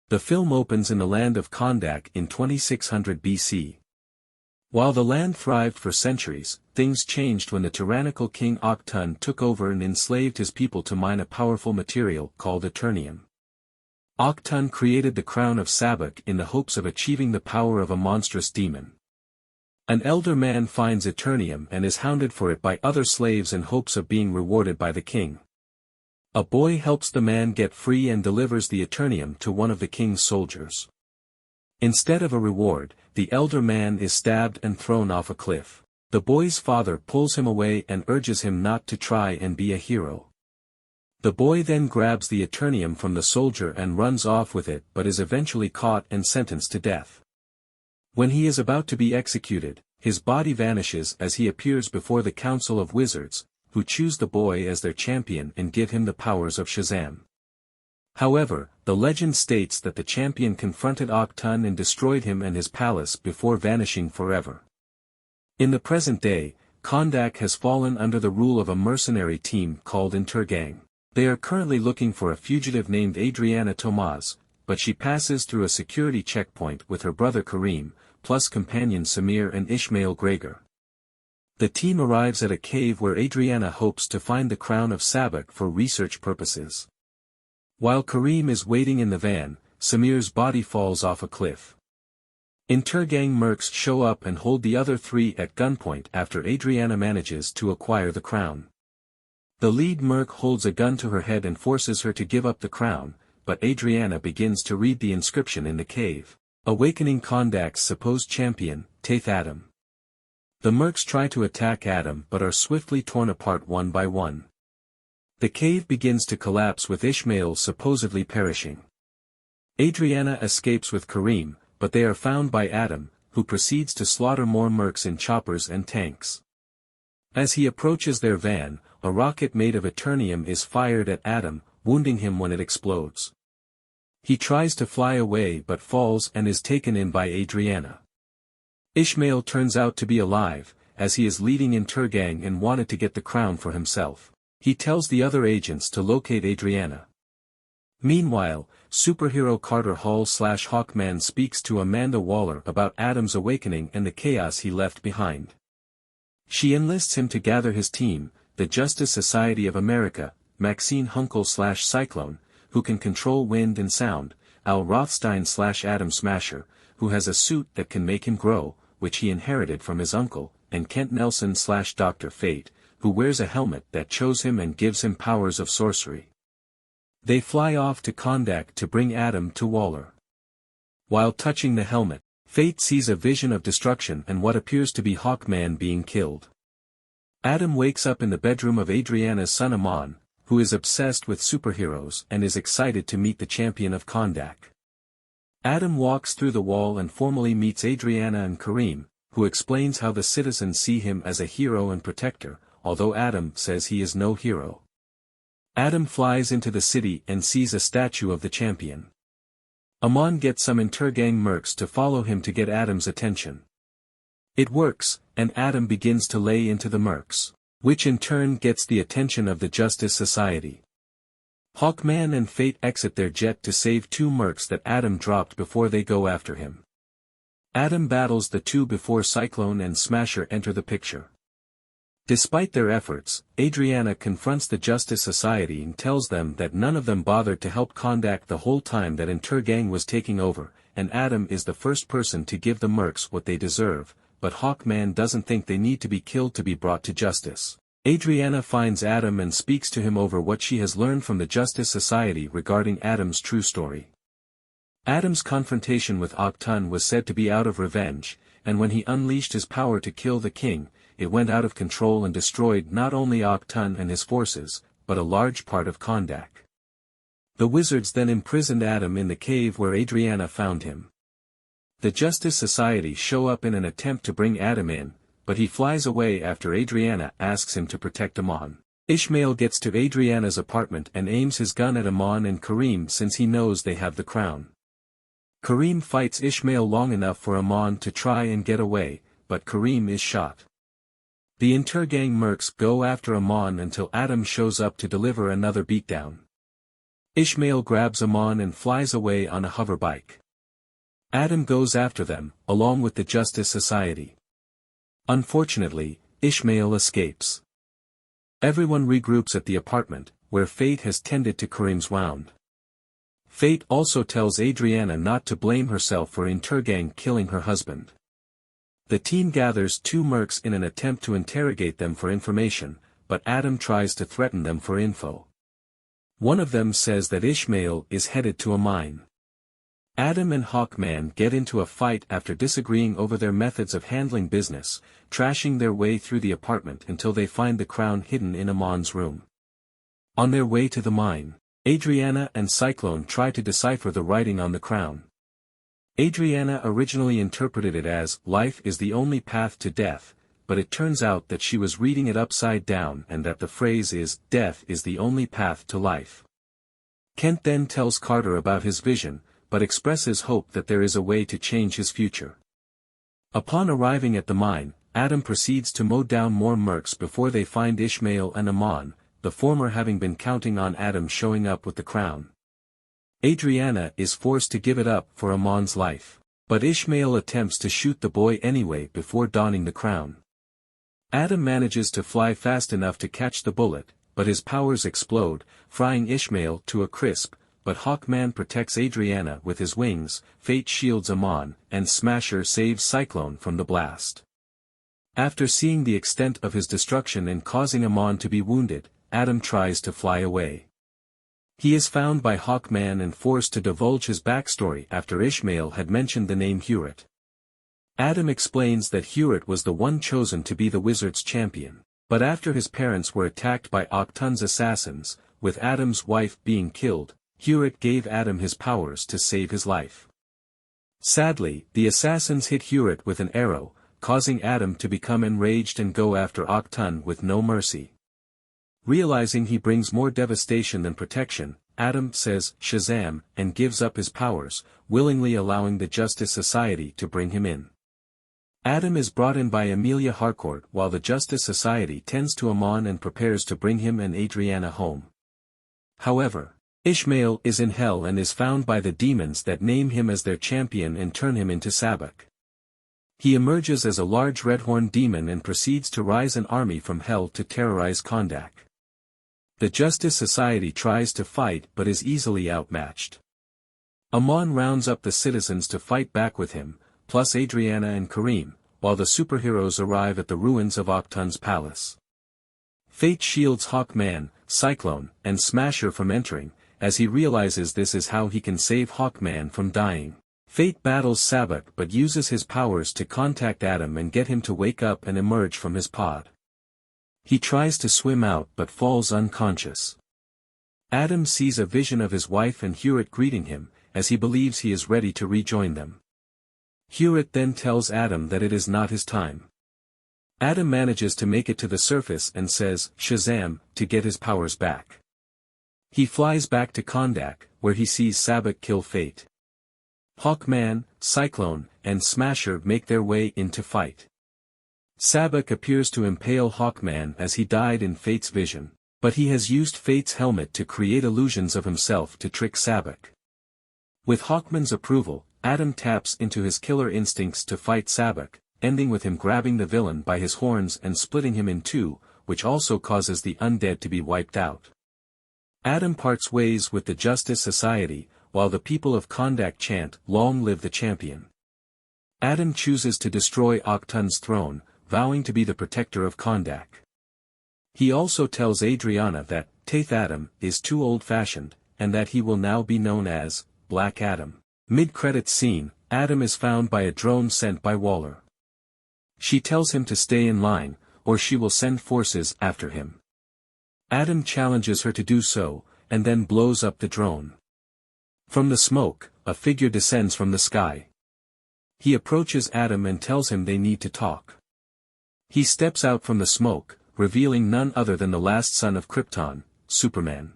The film opens in the land of Kondak in 2600 BC. While the land thrived for centuries, things changed when the tyrannical king Aktun took over and enslaved his people to mine a powerful material called Eternium. Aktun created the crown of Sabak in the hopes of achieving the power of a monstrous demon. An elder man finds Eternium and is hounded for it by other slaves in hopes of being rewarded by the king. A boy helps the man get free and delivers the Eternium to one of the king's soldiers. Instead of a reward, the elder man is stabbed and thrown off a cliff. The boy's father pulls him away and urges him not to try and be a hero. The boy then grabs the Eternium from the soldier and runs off with it but is eventually caught and sentenced to death. When he is about to be executed, his body vanishes as he appears before the Council of Wizards, who choose the boy as their champion and give him the powers of Shazam. However, the legend states that the champion confronted Aktun and destroyed him and his palace before vanishing forever. In the present day, Kondak has fallen under the rule of a mercenary team called Intergang. They are currently looking for a fugitive named Adriana Tomaz, but she passes through a security checkpoint with her brother Kareem, plus companions Samir and Ishmael Gregor. The team arrives at a cave where Adriana hopes to find the crown of Sabak for research purposes. While Kareem is waiting in the van, Samir's body falls off a cliff. Intergang mercs show up and hold the other three at gunpoint after Adriana manages to acquire the crown. The lead merc holds a gun to her head and forces her to give up the crown, but Adriana begins to read the inscription in the cave, awakening Kondak's supposed champion, Taith Adam. The mercs try to attack Adam but are swiftly torn apart one by one. The cave begins to collapse with Ishmael supposedly perishing. Adriana escapes with Kareem, but they are found by Adam, who proceeds to slaughter more mercs in choppers and tanks. As he approaches their van, a rocket made of Eternium is fired at Adam, wounding him when it explodes. He tries to fly away but falls and is taken in by Adriana. Ishmael turns out to be alive, as he is leading Intergang and wanted to get the crown for himself. He tells the other agents to locate Adriana. Meanwhile, superhero Carter Hall/Hawkman speaks to Amanda Waller about Adam's awakening and the chaos he left behind. She enlists him to gather his team, the Justice Society of America, Maxine Hunkel/Cyclone, who can control wind and sound, Al Rothstein/Atom Smasher, who has a suit that can make him grow, which he inherited from his uncle, and Kent Nelson/Dr. Fate, who wears a helmet that chose him and gives him powers of sorcery. They fly off to Kondak to bring Adam to Waller. While touching the helmet, Fate sees a vision of destruction and what appears to be Hawkman being killed. Adam wakes up in the bedroom of Adriana's son Amon, who is obsessed with superheroes and is excited to meet the champion of Kondak. Adam walks through the wall and formally meets Adriana and Kareem, who explains how the citizens see him as a hero and protector, although Adam says he is no hero. Adam flies into the city and sees a statue of the champion. Amon gets some Intergang mercs to follow him to get Adam's attention. It works, and Adam begins to lay into the mercs, which in turn gets the attention of the Justice Society. Hawkman and Fate exit their jet to save two mercs that Adam dropped before they go after him. Adam battles the two before Cyclone and Smasher enter the picture. Despite their efforts, Adriana confronts the Justice Society and tells them that none of them bothered to help Kondak the whole time that Intergang was taking over, and Adam is the first person to give the mercs what they deserve, but Hawkman doesn't think they need to be killed to be brought to justice. Adriana finds Adam and speaks to him over what she has learned from the Justice Society regarding Adam's true story. Adam's confrontation with Aktun was said to be out of revenge, and when he unleashed his power to kill the king, it went out of control and destroyed not only Aktun and his forces, but a large part of Kondak. The wizards then imprisoned Adam in the cave where Adriana found him. The Justice Society show up in an attempt to bring Adam in, but he flies away after Adriana asks him to protect Amon. Ishmael gets to Adriana's apartment and aims his gun at Amon and Kareem since he knows they have the crown. Kareem fights Ishmael long enough for Amon to try and get away, but Kareem is shot. The Intergang mercs go after Amon until Adam shows up to deliver another beatdown. Ishmael grabs Amon and flies away on a hoverbike. Adam goes after them, along with the Justice Society. Unfortunately, Ishmael escapes. Everyone regroups at the apartment, where fate has tended to Karim's wound. Fate also tells Adriana not to blame herself for Inturgang killing her husband. The team gathers two mercs in an attempt to interrogate them for information, but Adam tries to threaten them for info. One of them says that Ishmael is headed to a mine. Adam and Hawkman get into a fight after disagreeing over their methods of handling business, trashing their way through the apartment until they find the crown hidden in Amon's room. On their way to the mine, Adriana and Cyclone try to decipher the writing on the crown. Adriana originally interpreted it as, "Life is the only path to death," but it turns out that she was reading it upside down and that the phrase is, "Death is the only path to life." Kent then tells Carter about his vision, but expresses hope that there is a way to change his future. Upon arriving at the mine, Adam proceeds to mow down more mercs before they find Ishmael and Amon, the former having been counting on Adam showing up with the crown. Adriana is forced to give it up for Amon's life, but Ishmael attempts to shoot the boy anyway before donning the crown. Adam manages to fly fast enough to catch the bullet, but his powers explode, frying Ishmael to a crisp, but Hawkman protects Adriana with his wings, Fate shields Amon, and Smasher saves Cyclone from the blast. After seeing the extent of his destruction and causing Amon to be wounded, Adam tries to fly away. He is found by Hawkman and forced to divulge his backstory after Ishmael had mentioned the name Hewitt. Adam explains that Hewitt was the one chosen to be the Wizards' champion, but after his parents were attacked by Octun's assassins, with Adam's wife being killed, Hewitt gave Adam his powers to save his life. Sadly, the assassins hit Hewitt with an arrow, causing Adam to become enraged and go after Octun with no mercy. Realizing he brings more devastation than protection, Adam says, "Shazam," and gives up his powers, willingly allowing the Justice Society to bring him in. Adam is brought in by Amelia Harcourt while the Justice Society tends to Amon and prepares to bring him and Adriana home. However, Ishmael is in hell and is found by the demons that name him as their champion and turn him into Sabbac. He emerges as a large red-horned demon and proceeds to rise an army from hell to terrorize Kondak. The Justice Society tries to fight but is easily outmatched. Amon rounds up the citizens to fight back with him, plus Adriana and Karim, while the superheroes arrive at the ruins of Octun's palace. Fate shields Hawkman, Cyclone, and Smasher from entering, as he realizes this is how he can save Hawkman from dying. Fate battles Sabbac but uses his powers to contact Adam and get him to wake up and emerge from his pod. He tries to swim out but falls unconscious. Adam sees a vision of his wife and Hewitt greeting him, as he believes he is ready to rejoin them. Hewitt then tells Adam that it is not his time. Adam manages to make it to the surface and says, "Shazam," to get his powers back. He flies back to Kondak, where he sees Sabbac kill Fate. Hawkman, Cyclone, and Smasher make their way in to fight. Sabbac appears to impale Hawkman as he died in Fate's vision, but he has used Fate's helmet to create illusions of himself to trick Sabbac. With Hawkman's approval, Adam taps into his killer instincts to fight Sabbac, ending with him grabbing the villain by his horns and splitting him in two, which also causes the undead to be wiped out. Adam parts ways with the Justice Society, while the people of Kondak chant, "Long live the champion." Adam chooses to destroy Octun's throne, vowing to be the protector of Kondak. He also tells Adriana that, Taith Adam, is too old-fashioned, and that he will now be known as, Black Adam. Mid-credits scene, Adam is found by a drone sent by Waller. She tells him to stay in line, or she will send forces after him. Adam challenges her to do so, and then blows up the drone. From the smoke, a figure descends from the sky. He approaches Adam and tells him they need to talk. He steps out from the smoke, revealing none other than the last son of Krypton, Superman.